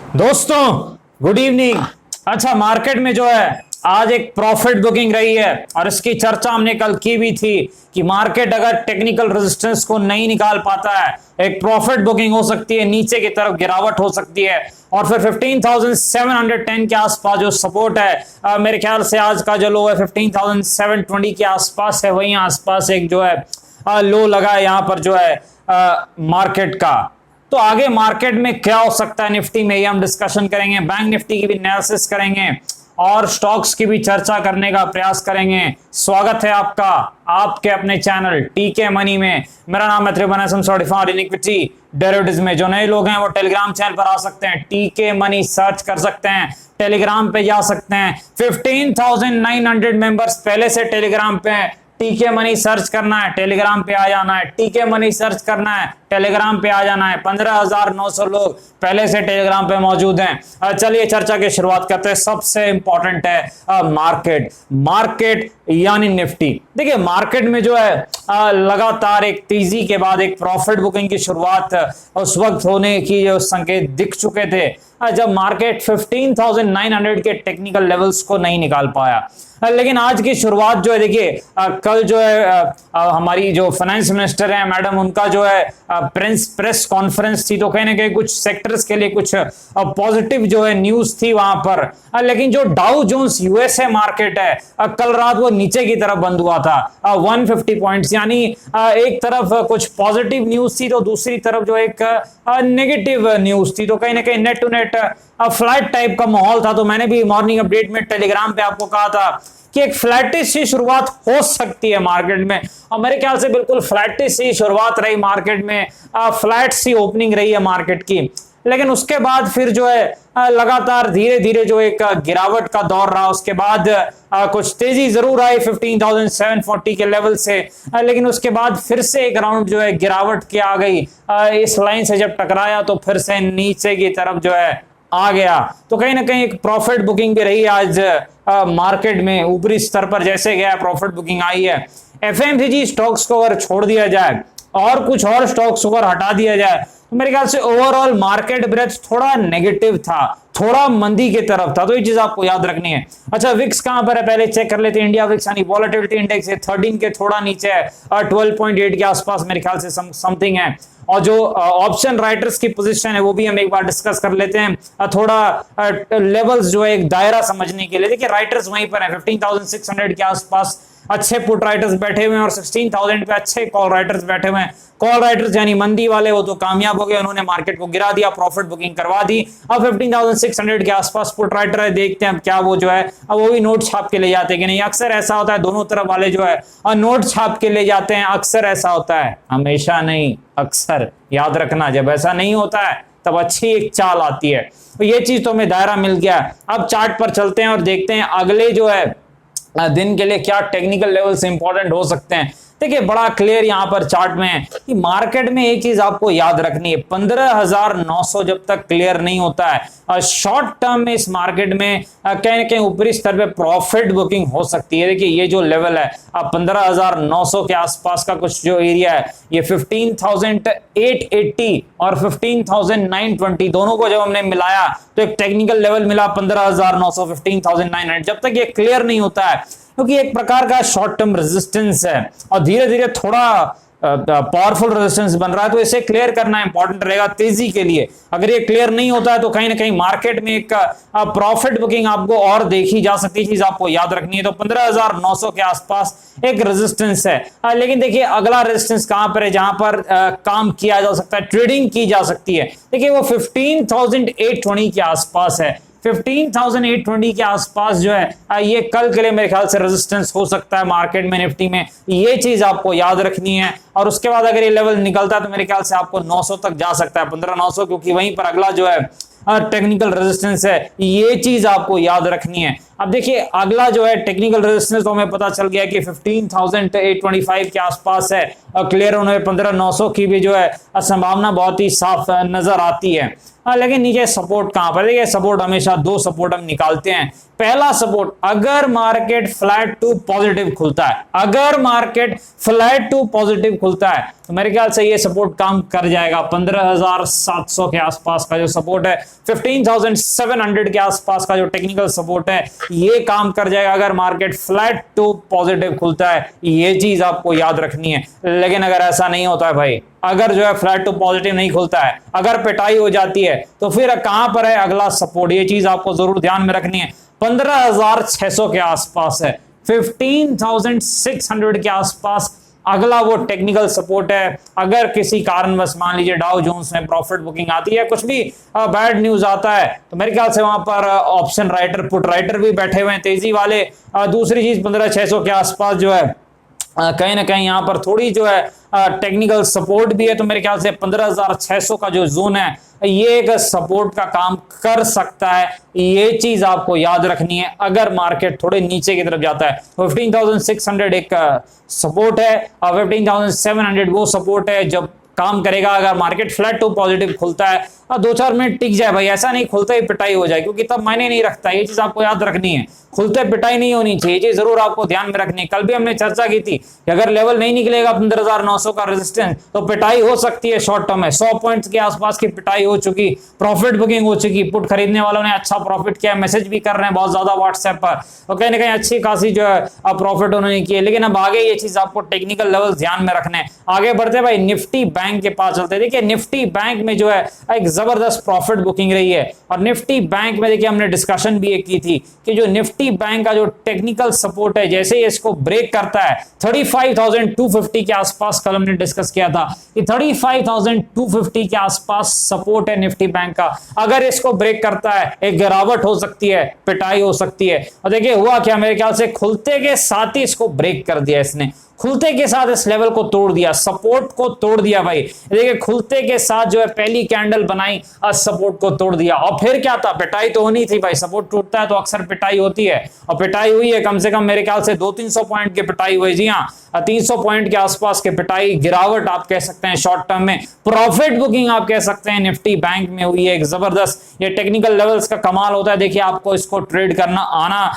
दोस्तों good evening. अच्छा, market में जो है आज एक प्रॉफिट बुकिंग रही है और इसकी चर्चा हमने कल की भी थी कि मार्केट अगर टेक्निकल रेजिस्टेंस को नहीं निकाल पाता है, एक प्रॉफिट बुकिंग हो सकती है, नीचे की तरफ गिरावट हो सकती है और फिर 15,710 के आसपास जो सपोर्ट है, मेरे ख्याल से आज का जो लो है 15,720 के आसपास है, वहीं आसपास एक जो है लो लगा है यहाँ पर जो है मार्केट का। तो आगे मार्केट में क्या हो सकता है निफ्टी में, ये हम डिस्कशन करेंगे। बैंक निफ्टी की भी एनालिसिस करेंगे और स्टॉक्स की भी चर्चा करने का प्रयास करेंगे। स्वागत है आपका आपके अपने चैनल टीके मनी में। मेरा नाम है त्रिभुवन सर्टिफाइड इन इक्विटी डेरिवेटिव्स में। जो नए लोग हैं वो टेलीग्राम चैनल पर आ सकते हैं, टीके मनी सर्च कर सकते हैं, टेलीग्राम पे जा सकते हैं। 15,900 मेंबर्स पहले से टेलीग्राम पे हैं। टीके मनी सर्च करना है, टेलीग्राम पे आ जाना है। टीके मनी सर्च करना है, टेलीग्राम पे आ जाना है। 15,900 लोग पहले से टेलीग्राम पे मौजूद हैं। चलिए चर्चा की शुरुआत करते हैं। सबसे इंपॉर्टेंट है मार्केट यानी निफ्टी। देखिए मार्केट में जो है लगातार एक तेजी के बाद एक प्रॉफिट बुकिंग की शुरुआत उस वक्त होने की जो संकेत दिख चुके थे जब मार्केट 15,900 के टेक्निकल लेवल्स को नहीं निकाल पाया। लेकिन आज की शुरुआत जो है, देखिए कल जो है हमारी जो फाइनेंस मिनिस्टर है मैडम, उनका जो है प्रेस कॉन्फ्रेंस थी, तो कहीं ना कहीं कुछ सेक्टर्स के लिए कुछ पॉजिटिव जो है न्यूज थी वहां पर। लेकिन जो डाउ जोन्स यूएसए मार्केट है कल रात वो नीचे की तरफ बंद हुआ था 150 पॉइंट्स, यानी एक तरफ कुछ पॉजिटिव न्यूज थी तो दूसरी तरफ जो एक नेगेटिव न्यूज थी, तो कहीं ना कहीं net to net flat type का माहौल था। तो मैंने भी मॉर्निंग अपडेट में टेलीग्राम पे आपको कहा था कि एक फ्लैटिश सी शुरुआत हो सकती है मार्केट में, और मेरे ख्याल से बिल्कुल फ्लैटिश सी शुरुआत रही मार्केट में, फ्लैट सी ओपनिंग रही है मार्केट की। लेकिन उसके बाद फिर जो है लगातार धीरे धीरे जो एक गिरावट का दौर रहा। उसके बाद कुछ तेजी जरूर आई 15,740 के लेवल से, लेकिन उसके बाद फिर से एक राउंड जो है गिरावट की आ गई। इस लाइन से जब टकराया तो फिर से नीचे की तरफ जो है आ गया। तो कहीं ना कहीं एक प्रॉफिट बुकिंग भी रही आज मार्केट में। ऊपरी स्तर पर जैसे गया प्रॉफिट बुकिंग आई है। एफएमसीजी स्टॉक्स को अगर छोड़ दिया जाए और कुछ और स्टॉक्स को अगर हटा दिया जाए तो मेरे ख्याल से ओवरऑल मार्केट ब्रेथ थोड़ा नेगेटिव था, थोड़ा मंदी की तरफ था। तो ये चीज आपको याद रखनी है। अच्छा, विक्स कहां पर है पहले चेक कर लेते हैं। इंडिया विक्स यानी वॉलेटिलिटी इंडेक्स है 13 के थोड़ा नीचे है और 12.8 के आसपास मेरे ख्याल से समथिंग है। और जो ऑप्शन राइटर्स की पोजीशन है वो भी हम एक बार डिस्कस कर लेते हैं थोड़ा लेवल्स जो है एक दायरा समझने के लिए। देखिए राइटर्स वहीं पर है 15,600 के आसपास अच्छे पुट राइटर्स बैठे हुए हैं और 16,000 पे अच्छे कॉल राइटर्स बैठे हुए हैं। कॉल राइटर्स यानी मंदी वाले वो तो कामयाब हो गए, उन्होंने मार्केट को गिरा दिया, प्रॉफिट बुकिंग करवा दी। अब 15,600 के आसपास पुट राइटर है, देखते हैं क्या वो जो है अब वो भी नोट छाप के ले जाते हैं कि नहीं। अक्सर ऐसा होता है दोनों तरफ वाले जो है नोट छाप के ले जाते हैं, अक्सर ऐसा होता है, हमेशा नहीं, अक्सर। याद रखना जब ऐसा नहीं होता है तब अच्छी एक चाल आती है। तो ये चीज तो हमें दायरा मिल गया। अब चार्ट पर चलते हैं और देखते हैं अगले जो है दिन के लिए क्या टेक्निकल लेवल से इंपॉर्टेंट हो सकते हैं। देखिए बड़ा क्लियर यहां पर चार्ट में है कि मार्केट में एक चीज आपको याद रखनी है, 15,900 जब तक क्लियर नहीं होता है शॉर्ट टर्म में इस मार्केट में कहीं ना कहीं ऊपरी स्तर पे प्रॉफिट बुकिंग हो सकती है। देखिए ये जो लेवल है अब 15,900 के आसपास का कुछ जो एरिया है, ये 15,880 और 15,920 दोनों को जब हमने मिलाया तो एक टेक्निकल लेवल मिला 15,900 15,900। जब तक ये क्लियर नहीं होता है क्योंकि एक प्रकार का शॉर्ट टर्म रेजिस्टेंस है और धीरे धीरे थोड़ा पावरफुल रेजिस्टेंस बन रहा है, तो इसे क्लियर करना इंपॉर्टेंट रहेगा तेजी के लिए। अगर ये क्लियर नहीं होता है तो कहीं ना कहीं मार्केट में एक प्रॉफिट बुकिंग आपको और देखी जा सकती है। चीज आपको याद रखनी है। तो 15,900 के आसपास एक रेजिस्टेंस है, लेकिन देखिए अगला रेजिस्टेंस कहां पर है जहां पर काम किया जा सकता है, ट्रेडिंग की जा सकती है। देखिए वो 15,820 के आसपास है। 15,820 के आसपास जो है ये कल के लिए मेरे ख्याल से रेजिस्टेंस हो सकता है मार्केट में, निफ्टी में। ये चीज आपको याद रखनी है। और उसके बाद अगर ये लेवल निकलता है तो मेरे ख्याल से आपको 900 तक जा सकता है, 15,900, क्योंकि वहीं पर अगला जो है टेक्निकल रेजिस्टेंस है। ये चीज आपको याद रखनी है। अब देखिए अगला जो है टेक्निकल रेजिस्टेंस तो हमें पता चल गया कि 15,825 के आसपास है और क्लियर होने में 15,900 की भी जो है संभावना बहुत ही साफ नजर आती है। लेकिन नीचे सपोर्ट कहां पर, देखिए सपोर्ट हमेशा दो सपोर्ट हम निकालते हैं। पहला सपोर्ट, अगर मार्केट फ्लैट टू पॉजिटिव खुलता है, अगर मार्केट फ्लैट टू पॉजिटिव खुलता है तो मेरे ख्याल से ये सपोर्ट काम कर जाएगा। 15,700 के आसपास का जो सपोर्ट है, 15,700 के आसपास का जो टेक्निकल सपोर्ट है, ये काम कर जाएगा अगर मार्केट फ्लैट टू पॉजिटिव खुलता है। ये चीज आपको याद रखनी है। लेकिन अगर ऐसा नहीं होता है भाई, अगर जो है फ्लैट टू पॉजिटिव नहीं खुलता है, अगर पिटाई हो जाती है, तो फिर कहां पर है अगला सपोर्ट, ये चीज आपको जरूर ध्यान में रखनी है। 15,600 के आसपास है, 15,600 के आसपास अगला वो टेक्निकल सपोर्ट है। अगर किसी कारणवश मान लीजिए डाउ जोन्स में प्रॉफिट बुकिंग आती है, कुछ भी बैड न्यूज आता है, तो मेरे ख्याल से वहां पर ऑप्शन राइटर, पुट राइटर भी बैठे हुए हैं तेजी वाले। दूसरी चीज 15,600 के आसपास जो है कहीं ना कहीं यहां पर थोड़ी जो है टेक्निकल सपोर्ट भी है। तो मेरे ख्याल से 15,600 का जो जोन है ये एक सपोर्ट का काम कर सकता है। ये चीज आपको याद रखनी है। अगर मार्केट थोड़े नीचे की तरफ जाता है, 15,600 एक सपोर्ट है और 15,700 वो सपोर्ट है जब काम करेगा। अगर मार्केट फ्लैट टू पॉजिटिव खुलता है और 2-4 मिनट टिक जाए भाई, ऐसा नहीं खुलते ही पिटाई हो जाए, क्योंकि तब मायने नहीं रखता। ये चीज आपको याद रखनी है, खुलते पिटाई नहीं होनी चाहिए। ये चीज जरूर आपको ध्यान में रखनी है। कल भी हमने चर्चा की थी कि अगर लेवल नहीं निकलेगा 15,900 का रेजिस्टेंस तो पिटाई हो सकती है शॉर्ट टर्म में। 100 पॉइंट्स के आसपास की पिटाई हो चुकी, प्रॉफिट बुकिंग हो चुकी, पुट खरीदने वालों ने अच्छा प्रॉफिट किया, मैसेज भी कर रहे हैं बहुत ज्यादा व्हाट्सएप पर, और कहीं ना कहीं अच्छी खासी जो है प्रॉफिट उन्होंने किए। लेकिन अब आगे ये चीज आपको टेक्निकल लेवल ध्यान में रखने हैं। आगे बढ़ते भाई निफ्टी बैंक के पास चलते। देखिए निफ्टी बैंक में जो है एक जबरदस्त प्रॉफिट बुकिंग रही है, और निफ्टी बैंक में देखिए हमने डिस्कशन भी एक की थी कि जो निफ्टी बैंक का जो टेक्निकल सपोर्ट है, जैसे ही इसको ब्रेक करता है 35,250 के आसपास, कल हमने डिस्कस किया था कि 35,250 के आसपास सपोर्ट है निफ्टी बैंक का। अगर इसको ब्रेक करता है एक गिरावट हो सकती है, पिटाई हो सकती है। और देखिए हुआ क्या, मेरे ख्याल से खुलते के साथ ही इसको ब्रेक कर दिया इसने, खुलते के साथ इस लेवल को तोड़ दिया, सपोर्ट को तोड़ दिया भाई। देखिए खुलते के साथ जो है पहली कैंडल बनाई और सपोर्ट को तोड़ दिया। और फिर क्या था, पिटाई तो होनी थी भाई, सपोर्ट टूटता है तो अक्सर पिटाई होती है, और पिटाई हुई है। कम से कम मेरे ख्याल से 200-300 पॉइंट की पिटाई हुई। जी हाँ, 300 पॉइंट के आसपास के पिटाई, गिरावट आप कह सकते हैं शॉर्ट टर्म में। प्रॉफिट बुकिंग आप कह सकते हैं निफ्टी बैंक में हुई है एक जबरदस्त। ये टेक्निकल लेवल्स का कमाल होता है। देखिए आपको इसको ट्रेड करना आना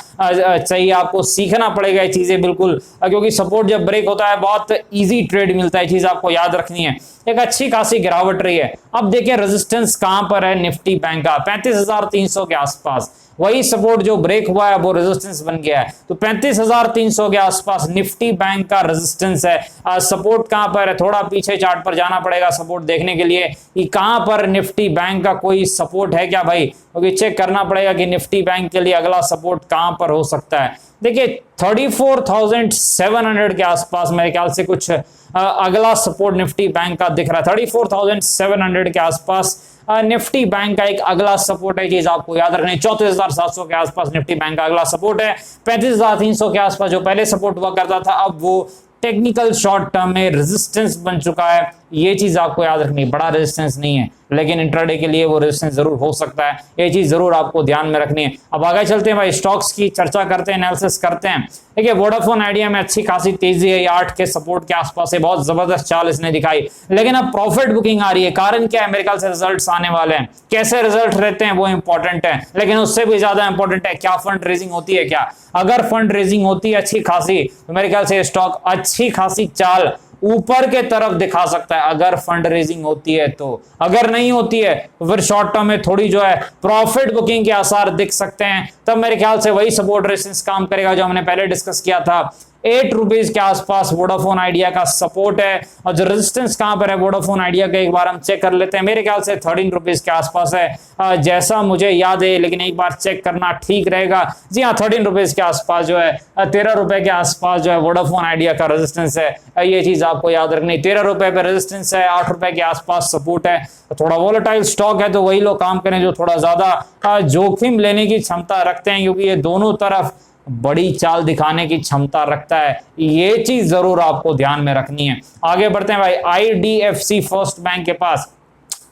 चाहिए, आपको सीखना पड़ेगा ये चीजें बिल्कुल, क्योंकि सपोर्ट जब ब्रेक होता है बहुत इजी ट्रेड मिलता है। चीज आपको याद रखनी है। एक अच्छी खासी गिरावट रही है। अब देखिए रेजिस्टेंस कहां पर है निफ्टी बैंक का, 35,300 के आसपास। वही सपोर्ट जो ब्रेक हुआ है वो रेजिस्टेंस बन गया है। तो 35,300 के आसपास निफ्टी बैंक का रेजिस्टेंस है। सपोर्ट कहां पर है, थोड़ा पीछे चार्ट पर जाना पड़ेगा सपोर्ट देखने के लिए कि कहां पर निफ्टी बैंक का कोई सपोर्ट है क्या भाई, क्योंकि चेक करना पड़ेगा कि निफ्टी बैंक के लिए अगला सपोर्ट कहां पर हो सकता है। देखिए 34,700 के आसपास मेरे ख्याल से कुछ अगला सपोर्ट निफ्टी बैंक का दिख रहा है। 34,700 के आसपास निफ्टी बैंक का एक अगला सपोर्ट है। चीज आपको याद रखनी है। 34,700 के आसपास निफ्टी बैंक का अगला सपोर्ट है। 35,300 के आसपास जो पहले सपोर्ट हुआ करता था, अब वो टेक्निकल शॉर्ट टर्म में रेजिस्टेंस बन चुका है। ये चीज आपको याद रखनी है। बड़ा रेजिस्टेंस नहीं है, लेकिन इंट्राडे के लिए वो रेजिस्टेंस जरूर हो सकता है। ये चीज जरूर आपको ध्यान में रखनी है। अब आगे चलते हैं भाई, स्टॉक्स की चर्चा करते हैं, एनालिसिस करते हैं। देखिए वोडाफोन आइडिया में अच्छी खासी तेजी है, 8 के सपोर्ट के आसपास है, बहुत जबरदस्त चाल इसने दिखाई। लेकिन अब प्रॉफिट बुकिंग आ रही है। कारण क्या है, मेरे ख्याल से रिजल्ट्स आने वाले हैं। कैसे रिजल्ट रहते हैं वो इंपॉर्टेंट है, लेकिन उससे भी ज्यादा इंपॉर्टेंट है क्या फंड रेजिंग होती है क्या। अगर फंड रेजिंग होती है अच्छी खासी, तो मेरे ख्याल से स्टॉक अच्छी खासी चाल ऊपर के तरफ दिखा सकता है, अगर फंड रेजिंग होती है तो। अगर नहीं होती है तो फिर शॉर्ट टर्म में थोड़ी जो है प्रॉफिट बुकिंग के आसार दिख सकते हैं। तब मेरे ख्याल से वही सपोर्ट रेजिस्टेंस काम करेगा जो हमने पहले डिस्कस किया था। 8 रुपीज के आसपास वोडाफोन आइडिया का सपोर्ट है, और जो रेजिस्टेंस कहां पर है वोडाफोन आइडिया का एक बार हम चेक कर लेते हैं। मेरे ख्याल से 13 रुपीज के आसपास है जैसा मुझे याद है, लेकिन एक बार चेक करना ठीक रहेगा। जी हाँ, 13 रुपीज के आसपास जो है 13 रुपए के आसपास जो है वोडाफोन आइडिया का रेजिस्टेंस है। ये चीज आपको याद रखनी। 13 रुपए पे रेजिस्टेंस है, 8 रुपए के आसपास सपोर्ट है। थोड़ा वोलेटाइल स्टॉक है, तो वही लोग काम करें जो थोड़ा ज्यादा जोखिम लेने की क्षमता रखते हैं, क्योंकि ये दोनों तरफ बड़ी चाल दिखाने की क्षमता रखता है। ये चीज जरूर आपको ध्यान में रखनी है। आगे बढ़ते हैं भाई, IDFC फर्स्ट बैंक के पास।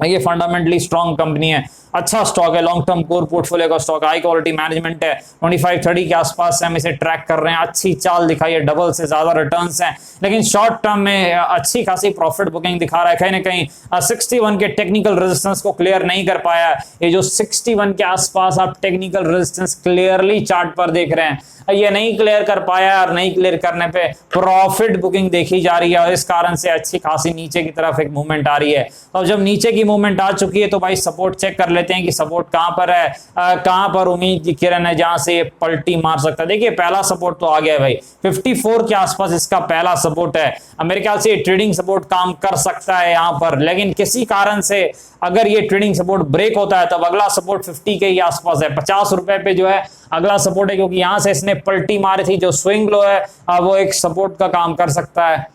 ये फंडामेंटली स्ट्रॉन्ग कंपनी है, अच्छा स्टॉक है, लॉन्ग टर्म कोर पोर्टफोलियो का स्टॉक, हाई क्वालिटी मैनेजमेंट है, 25-30 के आसपास से हम इसे ट्रैक कर रहे हैं, अच्छी चाल दिखाई है, डबल से ज्यादा रिटर्न्स हैं, लेकिन शॉर्ट टर्म में अच्छी खासी प्रॉफिट बुकिंग दिखा रहा है। कहीं ना कहीं 61 के टेक्निकल रेजिस्टेंस को क्लियर नहीं कर पाया। ये जो 61 के आसपास आप टेक्निकल रेजिस्टेंस क्लियरली चार्ट पर देख रहे हैं, ये नहीं क्लियर कर पाया और नहीं क्लियर करने पे प्रॉफिट बुकिंग देखी जा रही है और इस कारण से अच्छी खासी नीचे की तरफ एक मूवमेंट आ रही है। तो जब नीचे की मूवमेंट आ चुकी है तो भाई सपोर्ट चेक कर लेते हैं कि सपोर्ट कहां पर है, कहां पर उम्मीद की किरण है जहां से ये पलटी मार सकता है। देखिए पहला सपोर्ट तो आ गया है भाई, 54 के आसपास इसका पहला सपोर्ट है। मेरे ख्याल से ट्रेडिंग सपोर्ट काम कर सकता है यहां पर, लेकिन किसी कारण से अगर ये ट्रेडिंग सपोर्ट ब्रेक होता है तब अगला सपोर्ट 50 के ही आसपास है, 50 रुपए पे जो है अगला सपोर्ट है, क्योंकि यहां से इसने पलटी मारी थी। जो स्विंग लो है वो एक सपोर्ट का काम कर सकता है,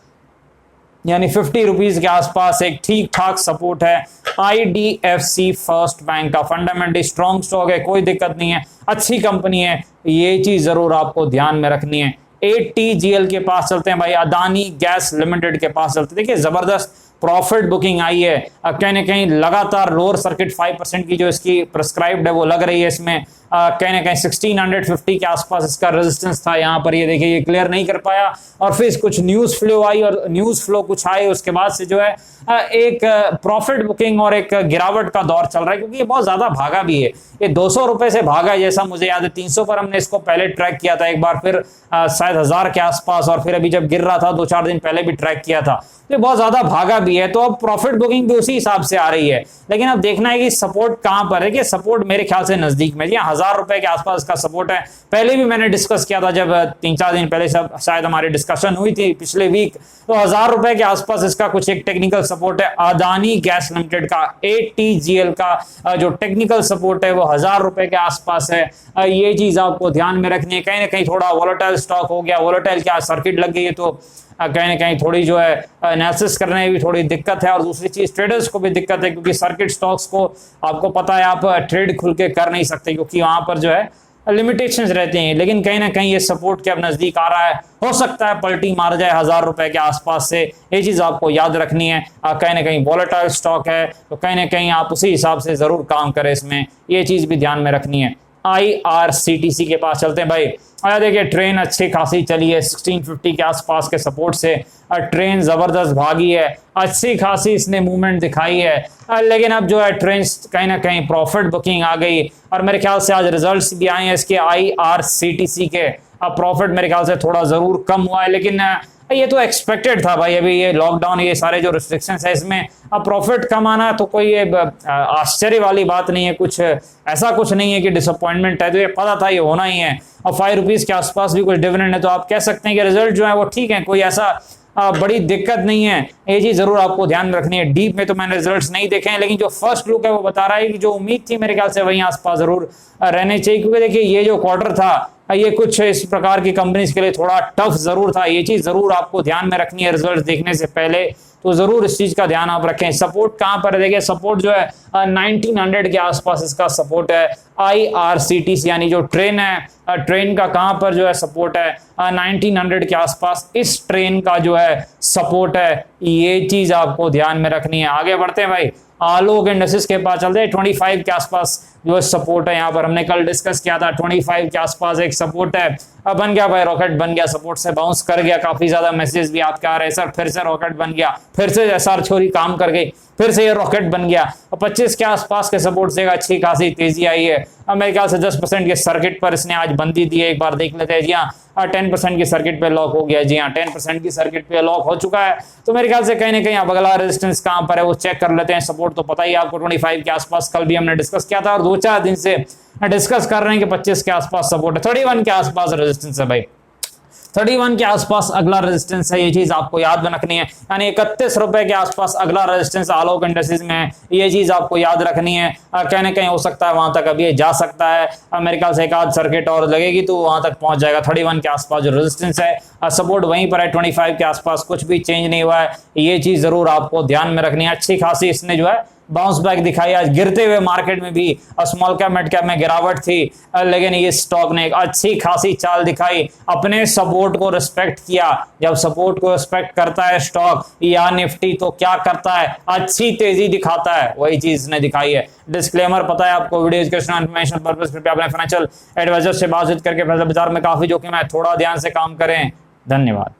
यानी 50 रुपीज के आसपास एक ठीक ठाक सपोर्ट है। IDFC फर्स्ट बैंक का फंडामेंटली स्ट्रॉन्ग स्टॉक है, कोई दिक्कत नहीं है, अच्छी कंपनी है, ये चीज जरूर आपको ध्यान में रखनी है। ATGL के पास चलते हैं भाई, अदानी गैस लिमिटेड के पास चलते हैं। देखिए जबरदस्त प्रॉफिट बुकिंग आई है, कहीं ना कहीं लगातार लोअर सर्किट 5% की जो इसकी प्रिस्क्राइब्ड है वो लग रही है इसमें, कहीं ना कहीं 1650 के आसपास इसका रेजिस्टेंस था। यहाँ पर ये देखिए ये क्लियर नहीं कर पाया और फिर कुछ न्यूज फ्लो आई और न्यूज फ्लो कुछ आए, उसके बाद से जो है एक प्रॉफिट बुकिंग और एक गिरावट का दौर चल रहा है, क्योंकि ये बहुत ज्यादा भागा भी है। ये 200 रुपए से भागा है, जैसा मुझे याद है 300 पर हमने इसको पहले ट्रैक किया था एक बार, फिर शायद 1000 के आसपास, और फिर अभी जब गिर रहा था 2-4 दिन पहले भी ट्रैक किया था। तो बहुत ज्यादा भागा भी है, तो अब प्रॉफिट बुकिंग भी उसी हिसाब से आ रही है। लेकिन अब देखना है कि सपोर्ट कहां पर है, कि सपोर्ट मेरे ख्याल से नजदीक में, 1000 रुपए के आसपास का सपोर्ट है। पहले भी मैंने डिस्कस किया था जब 3-4 दिन पहले सब शायद हमारी डिस्कशन हुई थी पिछले वीक, तो 1000 रुपए के आसपास इसका कुछ एक टेक्निकल सपोर्ट है। अदानी गैस लिमिटेड का ATGL का जो टेक्निकल सपोर्ट है वो 1000 रुपए के आसपास है। ये चीज आपको ध्यान में रखनी है। कहीं ना कहीं थोड़ा वोलेटाइल स्टॉक हो गया, वोलेटाइल क्या सर्किट लग गई है, तो कहीं ना कहीं थोड़ी जो है एनालिसिस करने में भी थोड़ी दिक्कत है। और दूसरी चीज ट्रेडर्स को भी दिक्कत है, क्योंकि सर्किट स्टॉक्स को आपको पता है आप ट्रेड खुल के कर नहीं सकते, क्योंकि वहां पर जो है लिमिटेशंस रहते हैं। लेकिन कहीं ना कहीं ये सपोर्ट के अब नजदीक आ रहा है, हो सकता है पलटी मार जाए 1000 रुपए के आसपास से, ये चीज आपको याद रखनी है। कहीं ना कहीं वोलेटाइल स्टॉक है, तो कहीं ना कहीं आप उसी हिसाब से जरूर काम करें इसमें, ये चीज भी ध्यान में रखनी है। IRCTC के पास चलते हैं भाई। देखिए ट्रेन अच्छी खासी चली है, 1650 के आसपास के सपोर्ट से ट्रेन जबरदस्त भागी है, अच्छी खासी इसने मूवमेंट दिखाई है। लेकिन अब जो है ट्रेन कहीं ना कहीं प्रॉफिट बुकिंग आ गई, और मेरे ख्याल से आज रिजल्ट्स भी आए हैं इसके IRCTC के। अब प्रॉफिट मेरे ख्याल से थोड़ा जरूर कम हुआ है, लेकिन ये तो एक्सपेक्टेड था भाई। अभी ये लॉकडाउन, ये सारे जो रिस्ट्रिक्शंस है, इसमें अब प्रॉफिट कम आना तो कोई ये आश्चर्य वाली बात नहीं है, कुछ ऐसा कुछ नहीं है कि डिसअपॉइंटमेंट है, तो ये पता था ये होना ही है। और 5 रुपीज के आसपास भी कुछ डिविडेंड है, तो आप कह सकते हैं कि रिजल्ट जो है वो ठीक है, कोई ऐसा बड़ी दिक्कत नहीं है। ये चीज जरूर आपको ध्यान में रखनी है। डीप में तो मैंने रिजल्ट्स नहीं देखे हैं, लेकिन जो फर्स्ट लुक है वो बता रहा है कि जो उम्मीद थी मेरे ख्याल से वहीं आसपास जरूर रहने चाहिए। क्योंकि देखिए ये जो क्वार्टर था ये कुछ इस प्रकार की कंपनीज के लिए थोड़ा टफ जरूर था, ये चीज जरूर आपको ध्यान में रखनी है रिजल्ट देखने से पहले, तो जरूर इस चीज का ध्यान आप रखें। सपोर्ट कहां पर है, देखिए सपोर्ट जो है 1900 के आसपास इसका सपोर्ट है। IRCTC यानी जो ट्रेन है, ट्रेन का कहां पर जो है सपोर्ट है 1900 के आसपास, इस ट्रेन का जो है सपोर्ट है, ये चीज आपको ध्यान में रखनी है। आगे बढ़ते हैं भाई, आलोक इंडस्ट्रीज के पास चलते हैं। 25 के आसपास जो सपोर्ट है, यहाँ पर हमने कल डिस्कस किया था, 25 के आसपास एक सपोर्ट है। अब बन गया भाई, रॉकेट बन गया, सपोर्ट से बाउंस कर गया। काफी ज्यादा मैसेज भी आपके आ रहे हैं, सर फिर से रॉकेट बन गया, फिर से SR छोरी काम कर गई, फिर से ये रॉकेट बन गया। और 25 के आसपास के सपोर्ट से अच्छी खासी तेजी आई है। अब मेरे ख्याल से 10% के सर्किट पर इसने आज बंदी दी है, एक बार देख लेते हैं। जी हाँ, 10% की सर्किट पे लॉक हो गया। जी हाँ, 10% की सर्किट पे लॉक हो चुका है। तो मेरे ख्याल से कहीं ना कहीं अब अगला रेजिस्टेंस कहां पर है वो चेक कर लेते हैं। सपोर्ट तो पता ही आपको 25 के आसपास, कल भी हमने डिस्कस किया था, और 2-4 दिन से डिस्कस कर रहे हैं कि 25 के आसपास सपोर्ट है, 31 के आसपास रेजिस्टेंस है भाई। 31 के आसपास अगला रेजिस्टेंस है, ये चीज आपको याद रखनी है। यानी 31 रुपए के आसपास अगला रेजिस्टेंस आलोक इंडस्ट्रीज में है, ये चीज आपको याद रखनी है। कहने कहीं हो सकता है वहां तक अभी जा सकता है, मेरे ख्याल से एक आध सर्किट और लगेगी तो वहां तक पहुंच जाएगा। 31 के आसपास जो रेजिस्टेंस है, सपोर्ट वहीं पर है। 25 के आसपास कुछ भी चेंज नहीं हुआ है, ये चीज जरूर आपको ध्यान में रखनी है। अच्छी खासी इसने जो है बाउंस बैक दिखाई। आज गिरते हुए मार्केट में भी स्मॉल कैप मिड कैप में गिरावट थी, लेकिन ये स्टॉक ने एक अच्छी खासी चाल दिखाई, अपने सपोर्ट को रिस्पेक्ट किया। जब सपोर्ट को रिस्पेक्ट करता है स्टॉक या निफ्टी तो क्या करता है, अच्छी तेजी दिखाता है, वही चीज ने दिखाई है। डिस्क्लेमर पता है आपको, वीडियो एजुकेशनल इन्फॉर्मेशन पर्पस कृपया अपने फाइनेंशियल एडवाइजर से बातचीत करके बाजार में काफी जोखिम है, थोड़ा ध्यान से काम करें। धन्यवाद।